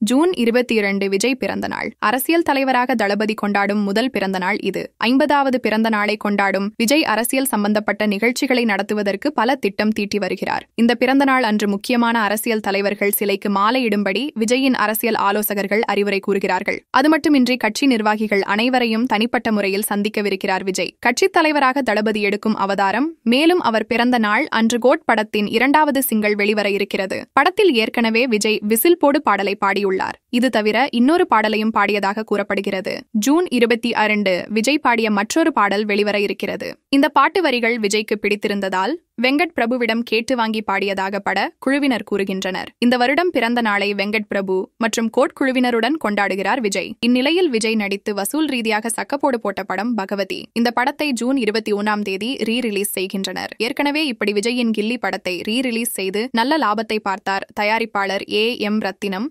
June 22 Vijay பிறந்த நாள். அரசியல் தலைவராக தளபதி கொண்டாடும் முதல் பிறந்த நாள் இது. 50வது பிறந்த நாளை கொண்டாடும் விஜய் அரசியல் சம்பந்தப்பட்ட நிகழ்ச்சிகளை நடத்துவதற்கு பல திட்டம் தீட்டி வருகிறார். இந்த பிறந்த நாள் அன்று முக்கியமான அரசியல் தலைவர்கள் சிலைக்கு மாலையிடும்படி விஜயின் அரசியல் ஆலோசகர்கள் அறிவுரை கூறுகிறார்கள். அது மட்டுமின்றி கட்சி நிர்வாகிகள் அனைவரையும் தனிப்பட்ட முறையில் சந்திக்கவிருக்கிறார் விஜய். கட்சித் தலைவராக தளபதி எடுக்கும் அவதாரம். மேலும் அவர் பிறந்த நாள் அன்று கோட் படத்தின் 2வது சிங்கிள் வெளிவர இருக்கிறது. படத்தில் ஏற்கனவே விஜய் விசில் போடு பாடலை பாடியுள்ளார். இது தவிர இன்னொரு பாடலையும் பாடியதாக கூறப்படுகிறது. ஜூன் 22 விஜய் பாடிய மற்றொரு பாடல் வெளிவர இருக்கிறது. இந்த பாட்டு வரிகள் விஜய்க்கு பிடித்திருந்ததால் வெங்கட் பிரபுவிடம் கேட்டு வாங்கி பாடியதாக பட குழுவினர் கூறுகின்றனர். இந்த வருடம் பிறந்த நாளை வெங்கட் பிரபு மற்றும் கோட் குழுவினருடன் கொண்டாடுகிறார் விஜய். இந்நிலையில் விஜய் நடித்து வசூல் ரீதியாக சக்கப்போடு போட்ட படம் பகவதி. இந்த படத்தை ஜூன் 21 ரீ-ரிலீஸ் செய்கின்றனர். ஏற்கனவே இப்படி விஜயின் கில்லி படத்தை ரீ-ரிலீஸ் செய்து நல்ல லாபத்தை பார்த்தார் தயாரிப்பாளர் A.M. ரத்தினம்.